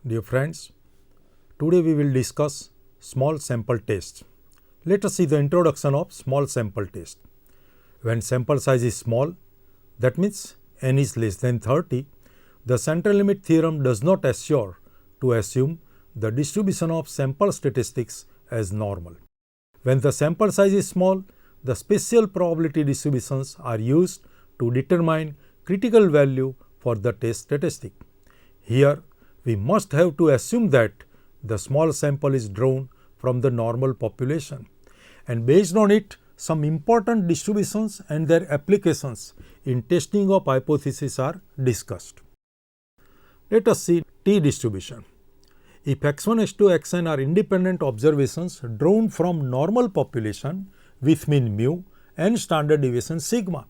Dear friends, today we will discuss small sample test. Let us see the introduction of small sample test. When sample size is small, that means n is less than 30, the central limit theorem does not assure to assume the distribution of sample statistics as normal. When the sample size is small, the special probability distributions are used to determine critical value for the test statistic. Here, we must have to assume that the small sample is drawn from the normal population, and based on it, some important distributions and their applications in testing of hypothesis are discussed. Let us see t distribution. If x1, x2, xn are independent observations drawn from normal population with mean mu and standard deviation sigma,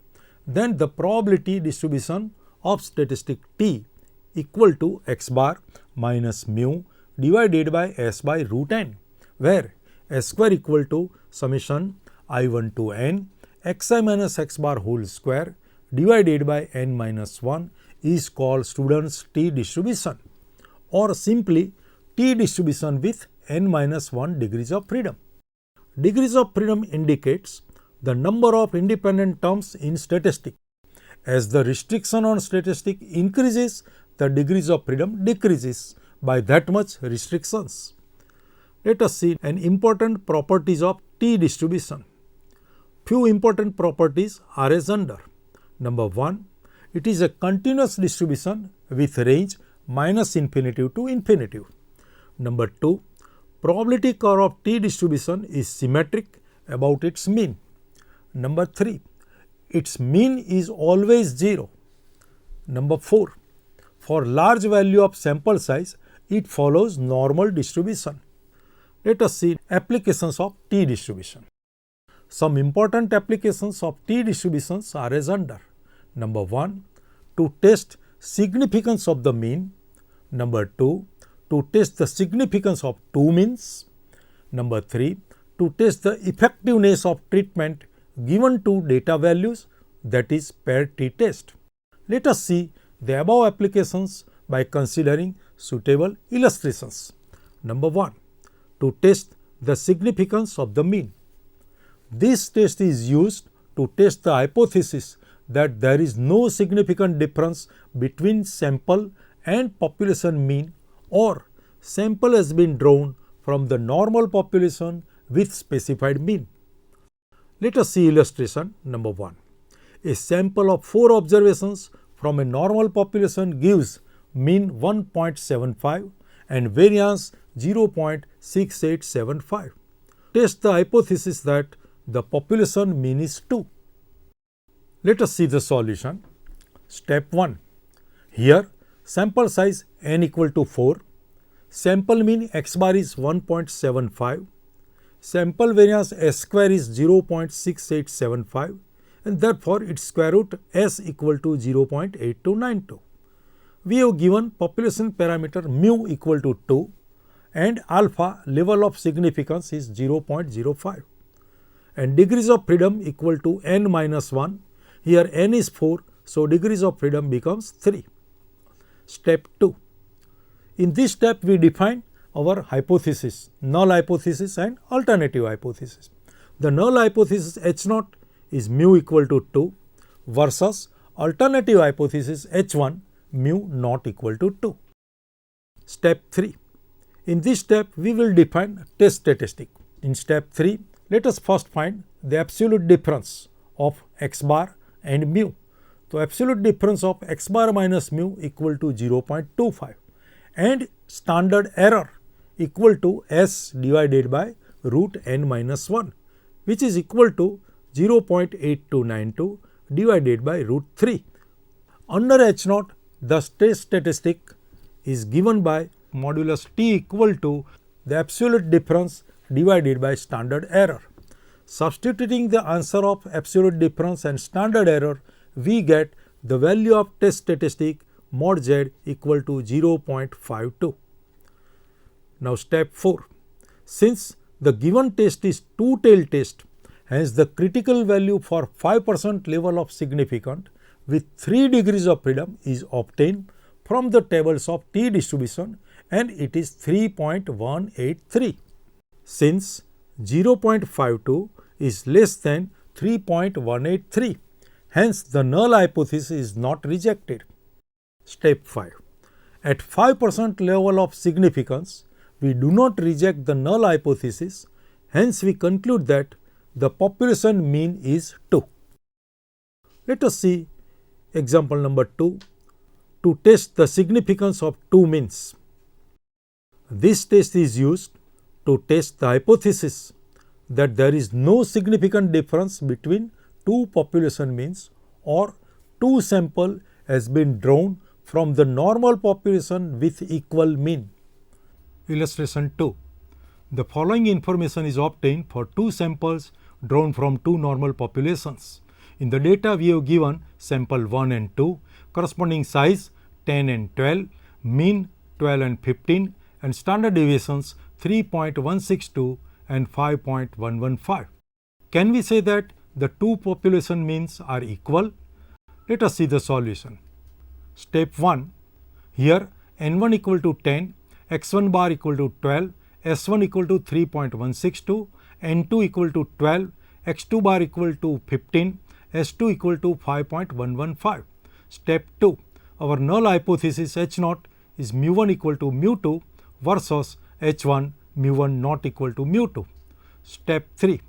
then the probability distribution of statistic t equal to x bar minus mu divided by s by root n, where s square equal to summation I1 to n xi minus x bar whole square divided by n minus 1 is called students t distribution, or simply t distribution with n minus 1 degrees of freedom. Degrees of freedom indicates the number of independent terms in statistic. As the restriction on statistic increases, the degrees of freedom decreases by that much restrictions. Let us see an important properties of t distribution. Few important properties are as under. Number 1, it is a continuous distribution with range minus infinity to infinity. Number 2, probability curve of t distribution is symmetric about its mean. Number 3, its mean is always 0. Number 4, for large value of sample size, it follows normal distribution. Let us see applications of t distribution. Some important applications of t distributions are as under. Number 1, to test significance of the mean. Number 2, to test the significance of two means. Number 3, to test the effectiveness of treatment given to data values, that is pair t-test. Let us see the above applications by considering suitable illustrations. Number 1, to test the significance of the mean. This test is used to test the hypothesis that there is no significant difference between sample and population mean, or sample has been drawn from the normal population with specified mean. Let us see illustration number 1. A sample of 4 observations from a normal population gives mean 1.75 and variance 0.6875. Test the hypothesis that the population mean is 2. Let us see the solution. Step 1. Here sample size n equal to 4. Sample mean x bar is 1.75. Sample variance s square is 0.6875, and therefore its square root s equal to 0.8292. We have given population parameter mu equal to 2 and alpha level of significance is 0.05 and degrees of freedom equal to n minus 1. Here n is 4, so degrees of freedom becomes 3. Step 2. In this step we define our hypothesis, null hypothesis and alternative hypothesis. The null hypothesis H0 is mu equal to 2 versus alternative hypothesis H1 mu not equal to 2. Step 3. In this step we will define test statistic. In step 3, let us first find the absolute difference of x bar and mu. So, absolute difference of x bar minus mu equal to 0.25 and standard error equal to s divided by root n minus 1, which is equal to 0.8292 divided by root 3. Under H0, the test statistic is given by modulus t equal to the absolute difference divided by standard error. Substituting the answer of absolute difference and standard error, we get the value of test statistic mod z equal to 0.52. Now step 4. Since the given test is two-tailed test, hence the critical value for 5% level of significance with 3 degrees of freedom is obtained from the tables of t distribution and it is 3.183. Since 0.52 is less than 3.183, hence the null hypothesis is not rejected. Step 5. At 5% level of significance, we do not reject the null hypothesis, hence we conclude that the population mean is 2. Let us see example number 2 to test the significance of two means. This test is used to test the hypothesis that there is no significant difference between two population means or two sample has been drawn from the normal population with equal mean. Illustration 2. The following information is obtained for two samples drawn from two normal populations. In the data we have given sample 1 and 2, corresponding size 10 and 12, mean 12 and 15 and standard deviations 3.162 and 5.115. Can we say that the two population means are equal? Let us see the solution. Step 1. Here n1 equal to 10, x1 bar equal to 12, s1 equal to 3.162, n2 equal to 12, x2 bar equal to 15, s2 equal to 5.115. Step 2. Our null hypothesis H0 is mu1 equal to mu2 versus H1 mu1 not equal to mu2. Step 3.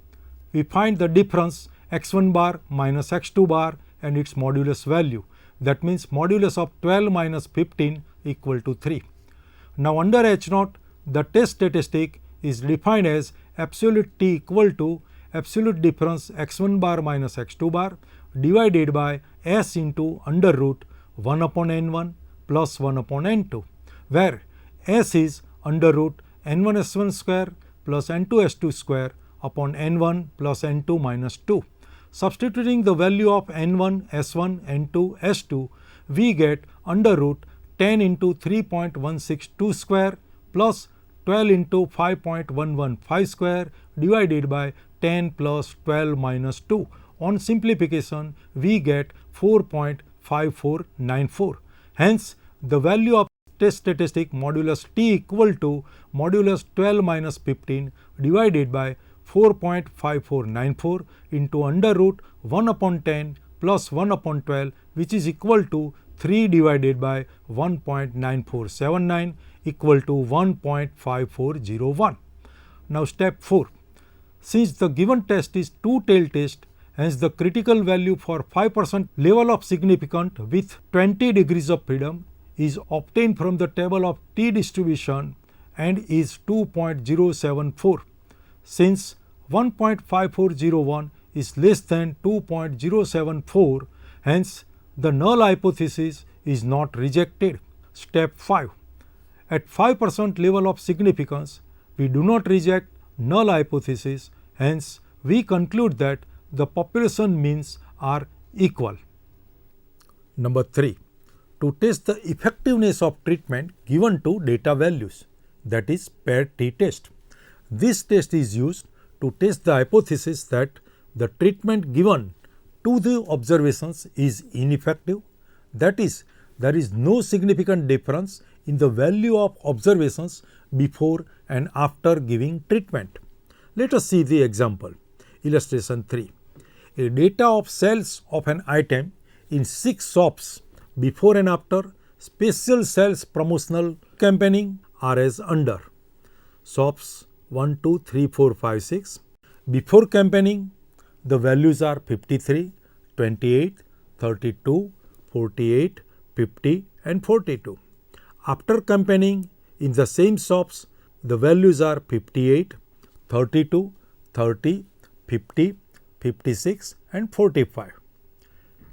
We find the difference x1 bar minus x2 bar and its modulus value. That means modulus of 12 minus 15 equal to 3. Now under H0, the test statistic is defined as absolute t equal to absolute difference x1 bar minus x2 bar divided by s into under root 1 upon n1 plus 1 upon n2, where s is under root n1 s1 square plus n2 s2 square upon n1 plus n2 minus 2. Substituting the value of n1, s1, n2, s2, we get under root 10 into 3.162 square plus 12 into 5.115 square divided by 10 plus 12 minus 2. On simplification, we get 4.5494. Hence, the value of test statistic modulus t equal to modulus 12 minus 15 divided by 4.5494 into under root 1 upon 10 plus 1 upon 12, which is equal to 3 divided by 1.9479 equal to 1.5401. Now step 4. Since the given test is two-tailed test, hence the critical value for 5% level of significance with 20 degrees of freedom is obtained from the table of t distribution and is 2.074. Since 1.5401 is less than 2.074, hence the null hypothesis is not rejected. Step 5. At 5% level of significance, we do not reject null hypothesis, hence we conclude that the population means are equal. Number 3. To test the effectiveness of treatment given to data values, that is paired t-test. This test is used to test the hypothesis that the treatment given to the observations is ineffective, that is, there is no significant difference in the value of observations before and after giving treatment. Let us see the example. Illustration 3. A data of sales of an item in 6 shops before and after special sales promotional campaigning are as under. Shops 1, 2, 3, 4, 5, 6. Before campaigning, the values are 53, 28, 32, 48, 50 and 42. After campaigning, in the same shops, the values are 58, 32, 30, 50, 56 and 45.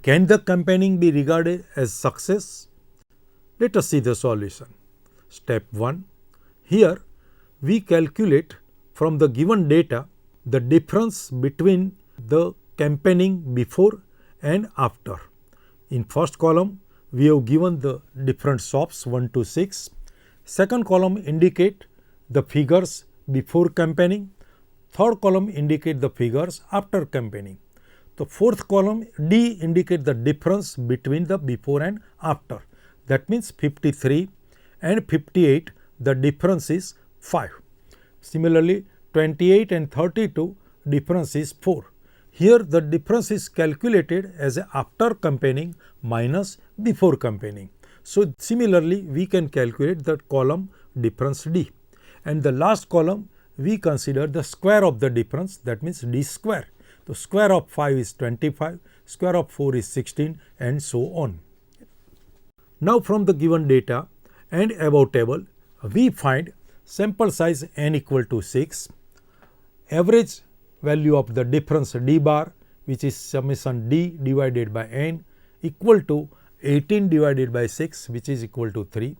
Can the campaigning be regarded as success? Let us see the solution. Step 1. Here we calculate from the given data the difference between the campaigning before and after. In first column, we have given the different shops 1 to 6. Second column indicate the figures before campaigning. Third column indicate the figures after campaigning. The fourth column D indicate the difference between the before and after. That means 53 and 58, the difference is 5. Similarly, 28 and 32 difference is 4. Here the difference is calculated as a after comparing minus before comparing. So, similarly we can calculate the column difference D, and the last column we consider the square of the difference, that means D square. So, square of 5 is 25, square of 4 is 16, and so on. Now, from the given data and above table, we find sample size n equal to 6, average value of the difference d bar, which is summation d divided by n, equal to 18 divided by 6, which is equal to 3,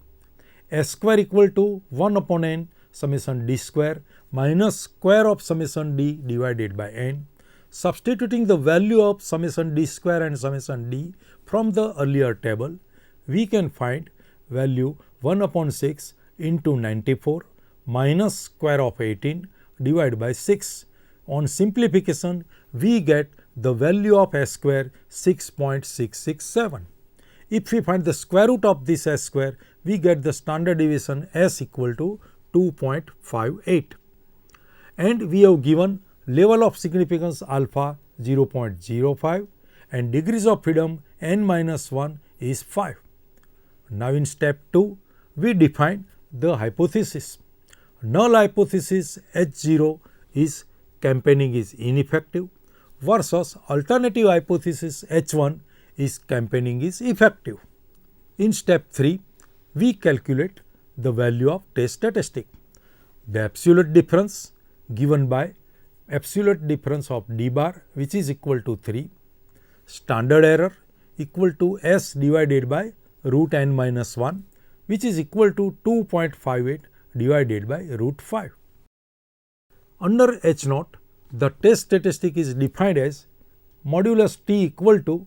s square equal to 1 upon n summation d square minus square of summation d divided by n. Substituting the value of summation d square and summation d from the earlier table, we can find value 1 upon 6 into 94 minus square of 18 divided by 6. On simplification, we get the value of s square 6.667. If we find the square root of this s square, we get the standard deviation s equal to 2.58. And we have given level of significance alpha 0.05 and degrees of freedom n minus 1 is 5. Now, in step 2, we define the hypothesis. Null hypothesis H0 is campaigning is ineffective versus alternative hypothesis H1 is campaigning is effective. In step 3, we calculate the value of test statistic. The absolute difference given by absolute difference of d bar, which is equal to 3, standard error equal to s divided by root n minus 1, which is equal to 2.58 divided by root 5. Under H0, the test statistic is defined as modulus t equal to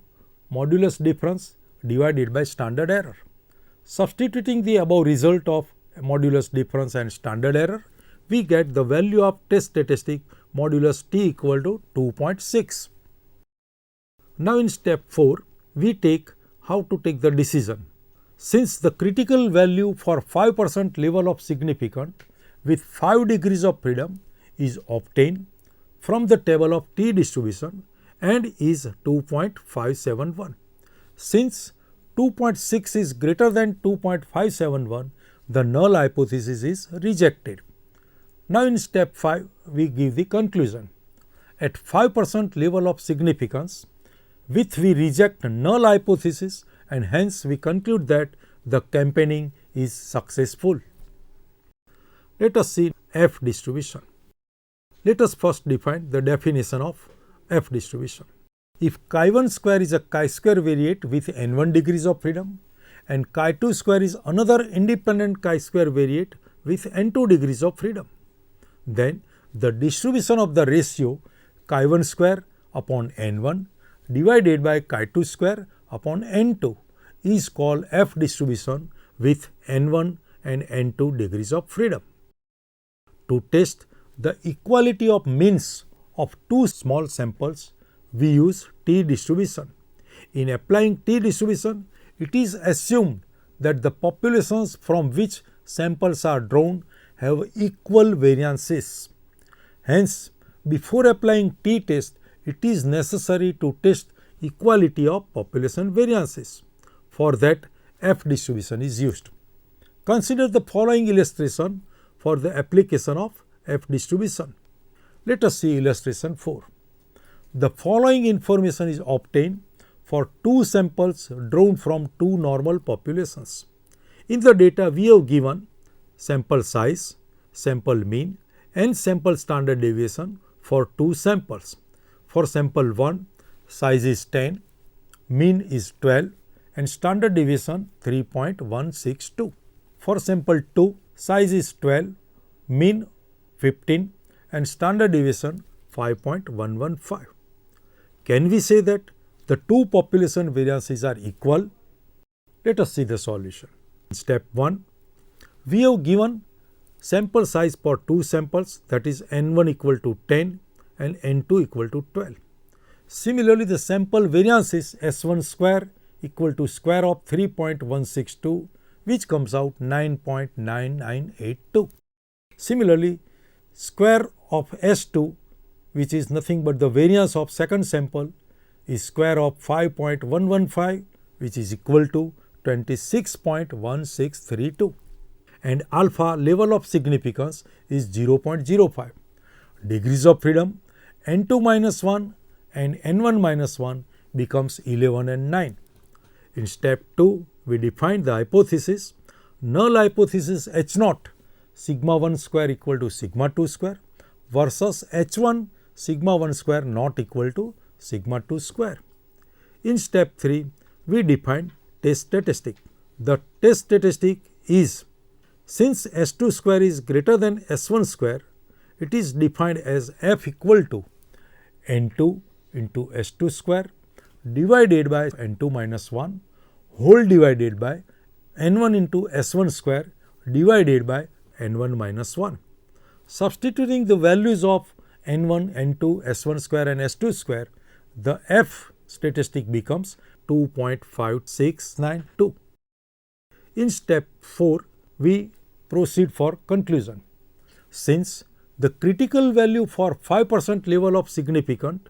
modulus difference divided by standard error. Substituting the above result of modulus difference and standard error, we get the value of test statistic modulus t equal to 2.6. Now, in step 4, we take how to take the decision. Since the critical value for 5% level of significance with 5 degrees of freedom is obtained from the table of t distribution and is 2.571. Since 2.6 is greater than 2.571, the null hypothesis is rejected. Now, in step 5, we give the conclusion. At 5% level of significance, with we reject null hypothesis, and hence we conclude that the campaigning is successful. Let us see F distribution. Let us first define the definition of F distribution. If chi1 square is a chi-square variate with n1 degrees of freedom and chi2 square is another independent chi-square variate with n2 degrees of freedom, then the distribution of the ratio chi1 square upon n1 divided by chi2 square upon n2 is called F distribution with n1 and n2 degrees of freedom. To test the equality of means of two small samples, we use t distribution. In applying t distribution, it is assumed that the populations from which samples are drawn have equal variances. Hence, before applying t test, it is necessary to test equality of population variances. For that, F distribution is used. Consider the following illustration for the application of F distribution. Let us see illustration 4. The following information is obtained for two samples drawn from two normal populations. In the data, we have given sample size, sample mean and sample standard deviation for two samples. For sample 1, size is 10, mean is 12 and standard deviation 3.162. For sample 2, size is 12, mean 15 and standard deviation 5.115. Can we say that the two population variances are equal? Let us see the solution. In step 1, we have given sample size for two samples, that is n1 equal to 10 and n2 equal to 12. Similarly, the sample variance is s1 square equal to square of 3.162 which comes out 9.9982. Similarly, square of S2, which is nothing but the variance of second sample, is square of 5.115, which is equal to 26.1632, and alpha level of significance is 0.05. Degrees of freedom n2 minus 1 and n1 minus 1 becomes 11 and 9. In step 2, we define the hypothesis. Null hypothesis H0 sigma 1 square equal to sigma 2 square versus H1 sigma 1 square not equal to sigma 2 square. In step 3, we define test statistic. The test statistic is, since S2 square is greater than S1 square, it is defined as F equal to N2 into S2 square divided by N2 minus 1 whole divided by N1 into S1 square divided by N1 minus 1. Substituting the values of N1, N2, S1 square and S2 square, the F statistic becomes 2.5692. In step 4, we proceed for conclusion. Since the critical value for 5% level of significance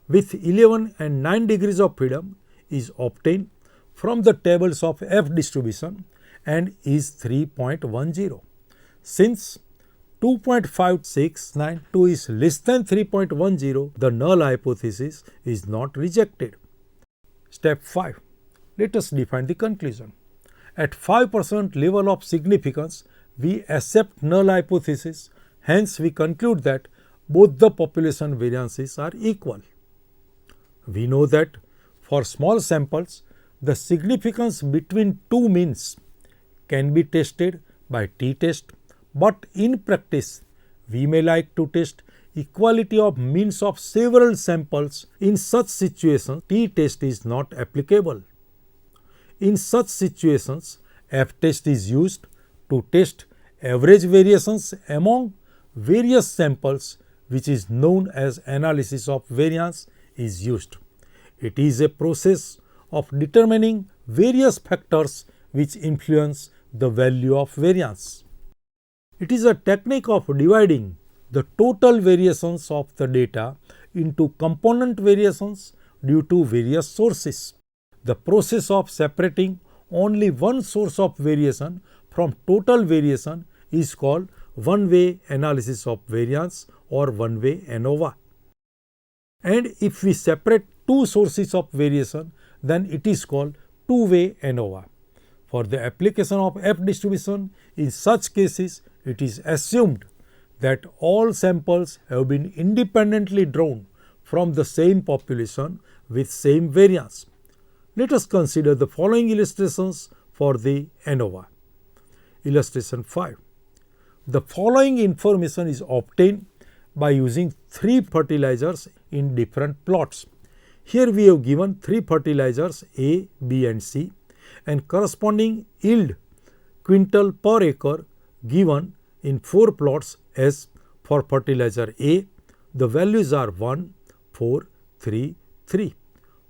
with 11 and 9 degrees of freedom is obtained from the tables of F distribution and is 3.10. Since 2.5692 is less than 3.10, the null hypothesis is not rejected. Step 5. Let us define the conclusion. At 5% level of significance, we accept null hypothesis. Hence, we conclude that both the population variances are equal. We know that for small samples, the significance between two means can be tested by t-test, but in practice, we may like to test equality of means of several samples. In such situations, t-test is not applicable. In such situations, f-test is used to test average variations among various samples, which is known as analysis of variance is used. It is a process of determining various factors which influence the value of variance. It is a technique of dividing the total variations of the data into component variations due to various sources. The process of separating only one source of variation from total variation is called one-way analysis of variance or one-way ANOVA. And if we separate two sources of variation, then it is called two-way ANOVA. For the application of F distribution, in such cases, it is assumed that all samples have been independently drawn from the same population with same variance. Let us consider the following illustrations for the ANOVA. Illustration 5. The following information is obtained by using three fertilizers in different plots. Here we have given three fertilizers A, B and C and corresponding yield quintal per acre given in 4 plots as for fertilizer A, the values are 1, 4, 3, 3.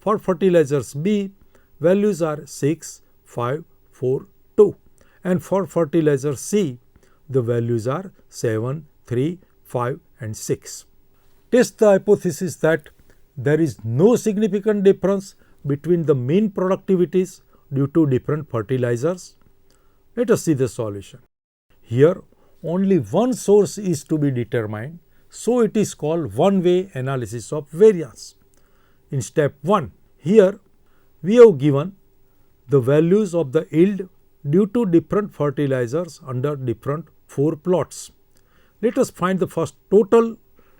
For fertilizers B, values are 6, 5, 4, 2. And for fertilizer C, the values are 7, 3, 5 and 6. Test the hypothesis that there is no significant difference between the mean productivities due to different fertilizers. Let us see the solution. Here, only one source is to be determined, so it is called one-way analysis of variance. In step 1, here we have given the values of the yield due to different fertilizers under different 4 plots. Let us find the first total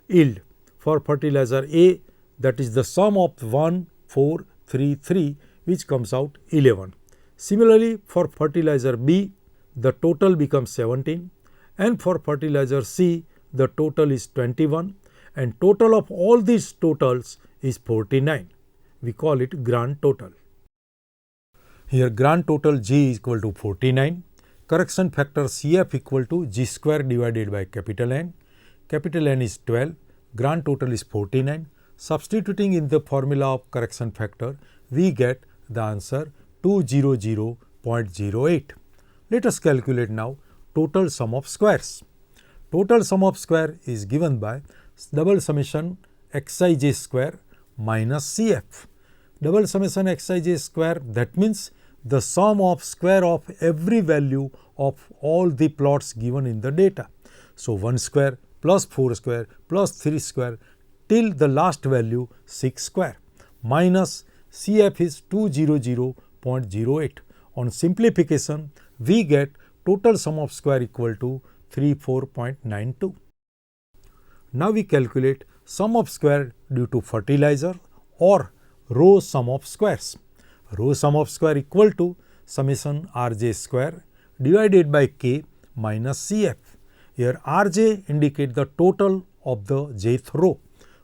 yield for fertilizer A, that is the sum of 1, 4, 3, 3, which comes out 11. Similarly, for fertilizer B, the total becomes 17, and for fertilizer C, the total is 21, and total of all these totals is 49. We call it grand total. Here grand total G is equal to 49. Correction factor CF equal to G square divided by capital N. Capital N is 12. Grand total is 49. Substituting in the formula of correction factor, we get the answer 200.08. Let us calculate now total sum of squares. Total sum of square is given by double summation xij square minus cf. Double summation xij square, that means the sum of square of every value of all the plots given in the data. So 1 square plus 4 square plus 3 square till the last value 6 square minus cf is 200.08. On simplification, we get total sum of square equal to 34.92. Now we calculate sum of square due to fertilizer or row sum of squares. Row sum of square equal to summation rj square divided by k minus cf. Here rj indicate the total of the jth row.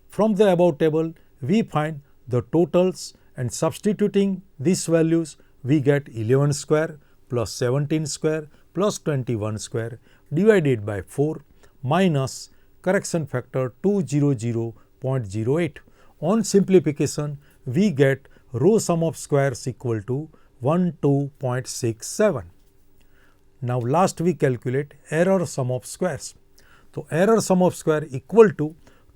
From the above table, we find the totals and substituting these values, we get 11 square plus 17 square plus 21 square divided by 4 minus correction factor 200.08. On simplification, we get row sum of squares equal to 12.67. Now last we calculate error sum of squares. So error sum of square equal to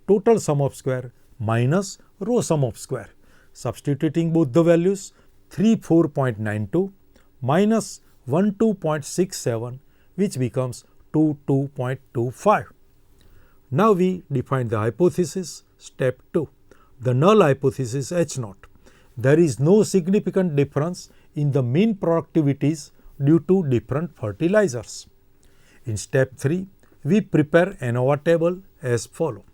total sum of square minus row sum of square. Substituting both the values, 34.92 minus 12.67, which becomes 22.25. Now we define the hypothesis. Step 2. The null hypothesis H0. There is no significant difference in the mean productivities due to different fertilizers. In step 3, we prepare ANOVA table as follows.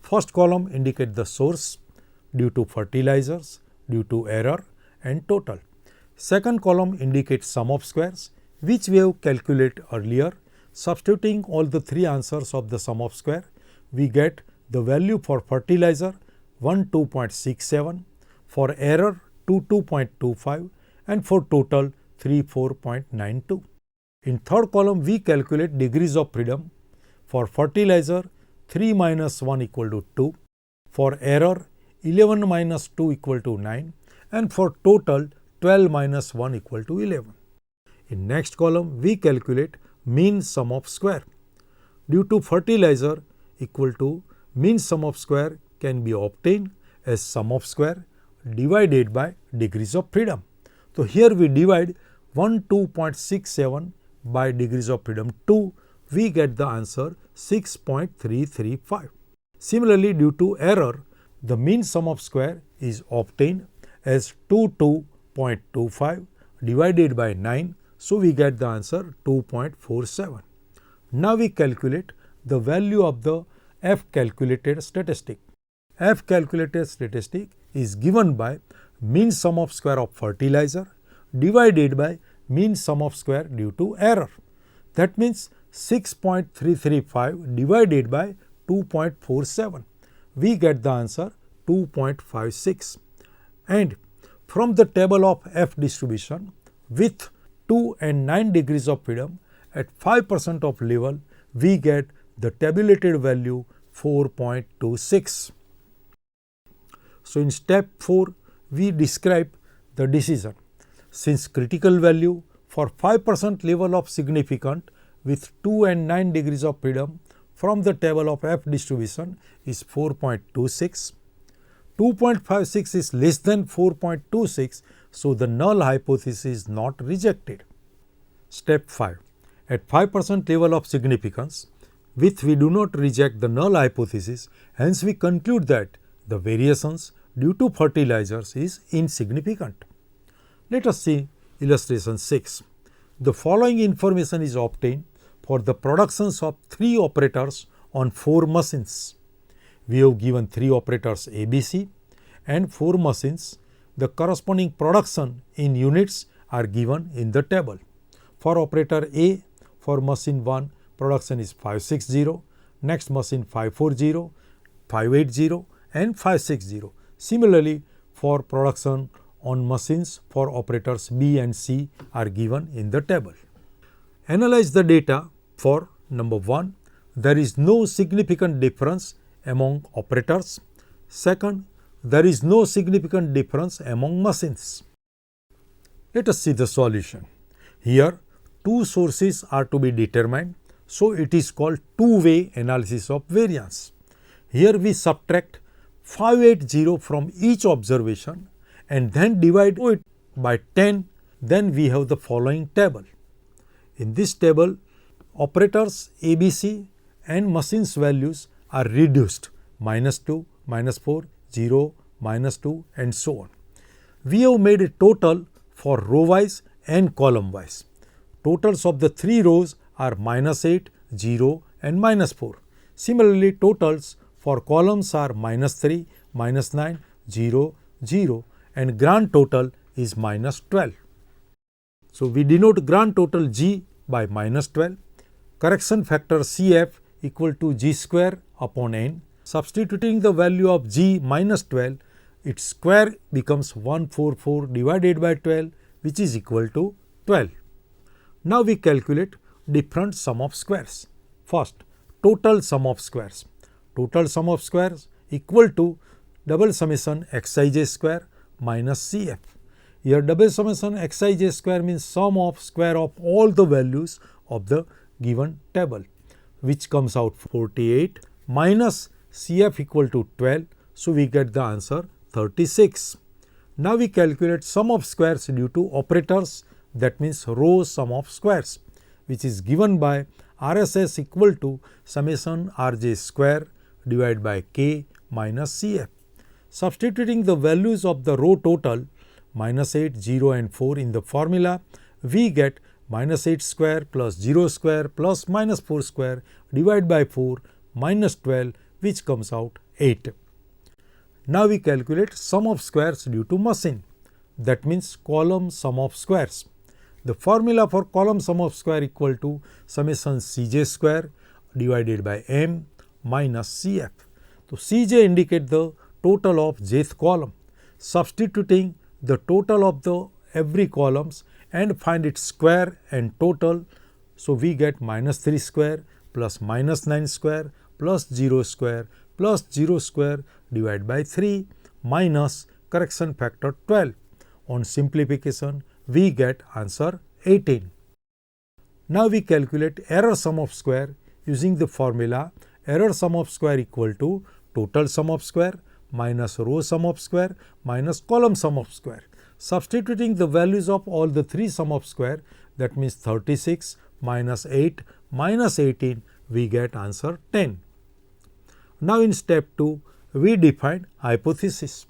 First column indicate the source due to fertilizers, due to error and total. Second column indicates sum of squares, which we have calculated earlier. Substituting all the three answers of the sum of square, we get the value for fertilizer 12.67, for error 22.25 and for total 34.92. In third column, we calculate degrees of freedom. For fertilizer 3 minus 1 equal to 2, for error 11 minus 2 equal to 9 and for total 12 minus 1 equal to 11. In next column, we calculate mean sum of square. Due to fertilizer equal to mean sum of square can be obtained as sum of square divided by degrees of freedom. So here we divide 12.67 by degrees of freedom 2, we get the answer 6.335. Similarly, due to error, the mean sum of square is obtained as 22.25 divided by 9, so we get the answer 2.47. Now we calculate the value of the F calculated statistic. F calculated statistic is given by mean sum of square of fertilizer divided by mean sum of square due to error. That means 6.335 divided by 2.47. We get the answer 2.56. And from the table of F distribution with 2 and 9 degrees of freedom at 5% of level, we get the tabulated value 4.26. So in step 4, we describe the decision. Since critical value for 5% level of significant with 2 and 9 degrees of freedom from the table of F distribution is 4.26. 2.56 is less than 4.26, so the null hypothesis is not rejected. Step 5. At 5% level of significance, with we do not reject the null hypothesis, hence we conclude that the variations due to fertilizers is insignificant. Let us see illustration 6. The following information is obtained for the productions of 3 operators on 4 machines. We have given 3 operators ABC and 4 machines. The corresponding production in units are given in the table. For operator A, for machine 1, production is 560, next machine 540, 580 and 560. Similarly, for production on machines for operators B and C are given in the table. Analyze the data for number 1, there is no significant difference among operators. Second, there is no significant difference among machines. Let us see the solution. Here, two sources are to be determined. So, it is called two-way analysis of variance. Here we subtract 580 from each observation and then divide it by 10. Then we have the following table. In this table, operators ABC and machines values are reduced -2, -4, 0, -2 and so on. We have made a total for row wise and column wise. Totals of the 3 rows are -8, 0 and -4. Similarly, totals for columns are -3, -9, 0, 0 and grand total is -12. So, we denote grand total G by -12. Correction factor CF equal to G square upon N. Substituting the value of G -12, its square becomes 144 divided by 12, which is equal to 12. Now, we calculate different sum of squares. First, total sum of squares. Total sum of squares equal to double summation xij square minus CF. Here double summation xij square means sum of square of all the values of the given table, which comes out 48 minus CF equal to 12. So, we get the answer 36. Now, we calculate sum of squares due to operators, that means row sum of squares, which is given by RSS equal to summation Rj square divided by K minus CF. Substituting the values of the row total -8, 0 and 4 in the formula, we get -8 square plus 0 square plus -4 square divided by 4 minus 12, which comes out 8. Now, we calculate sum of squares due to machine, that means column sum of squares. The formula for column sum of square equal to summation Cj square divided by M minus Cf. So, Cj indicate the total of jth column. Substituting the total of the every columns and find its square and total. So, we get -3 square plus -9 square plus 0 square plus 0 square divided by 3 minus correction factor 12. On simplification, we get answer 18. Now, we calculate error sum of square using the formula error sum of square equal to total sum of square minus row sum of square minus column sum of square. Substituting the values of all the 3 sum of square, that means 36 minus 8 minus 18, we get answer 10. Now, in step 2, we define hypothesis.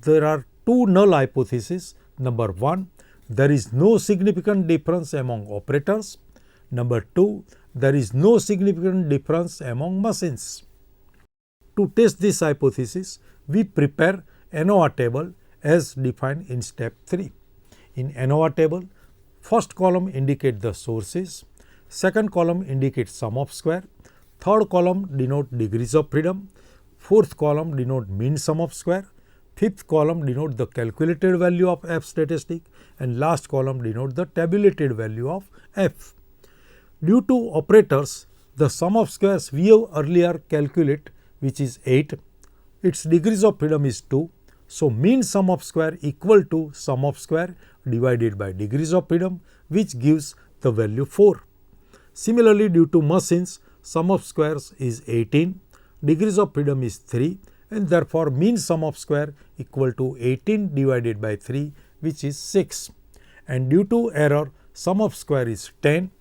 There are 2 null hypotheses. Number 1, there is no significant difference among operators. Number 2, there is no significant difference among machines. To test this hypothesis, we prepare ANOVA table as defined in step 3. In ANOVA table, first column indicate the sources, second column indicates sum of square, third column denote degrees of freedom, fourth column denote mean sum of square, fifth column denote the calculated value of F statistic, and last column denote the tabulated value of F. Due to operators, the sum of squares we have earlier calculated, which is 8, its degrees of freedom is 2. So, mean sum of square equal to sum of square divided by degrees of freedom, which gives the value 4. Similarly, due to machines, sum of squares is 18, degrees of freedom is 3, and therefore, mean sum of square equal to 18 divided by 3, which is 6. And due to error, sum of square is 10,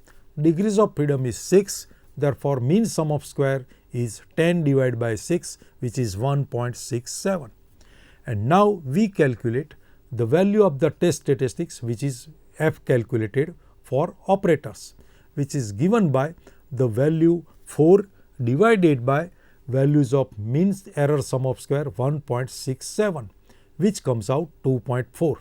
degrees of freedom is 6, therefore, mean sum of square is 10 divided by 6, which is 1.67. And now, we calculate the value of the test statistics, which is F calculated for operators, which is given by the value 4 divided by values of mean error sum of square 1.67, which comes out 2.4.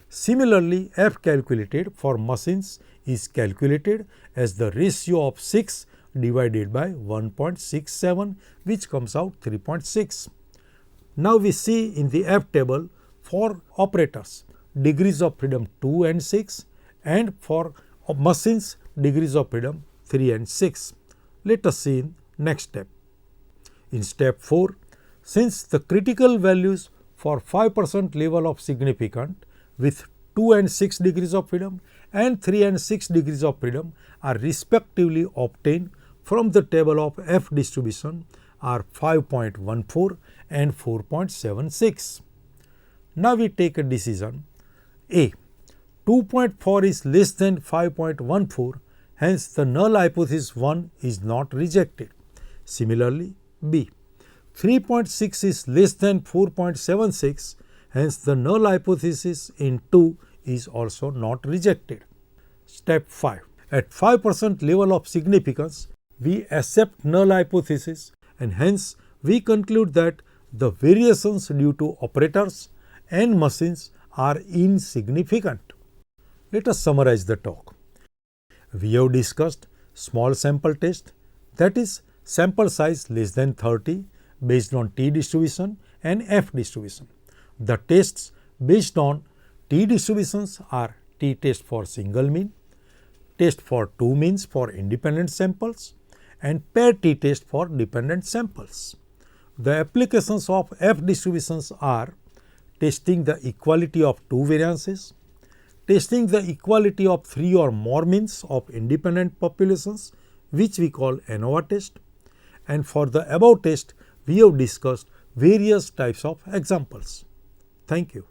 Similarly, F calculated for machines is calculated as the ratio of 6 divided by 1.67, which comes out 3.6. Now, we see in the F table for operators degrees of freedom 2 and 6, and for machines degrees of freedom 3 and 6. Let us see in next step. In step 4, since the critical values for 5% level of significant with 2 and 6 degrees of freedom and 3 and 6 degrees of freedom are respectively obtained from the table of F distribution are 5.14 and 4.76. Now we take a decision A. 2.4 is less than 5.14, hence the null hypothesis 1 is not rejected. Similarly, B. 3.6 is less than 4.76, hence the null hypothesis in 2 is also not rejected. Step 5. At 5% level of significance, we accept null hypothesis and hence we conclude that the variations due to operators and machines are insignificant. Let us summarize the talk. We have discussed small sample test, that is sample size less than 30 based on T distribution and F distribution. The tests based on T distributions are t-test for single mean, test for two means for independent samples, and pair t-test for dependent samples. The applications of F distributions are testing the equality of two variances, testing the equality of 3 or more means of independent populations, which we call ANOVA test, and for the above test we have discussed various types of examples. Thank you.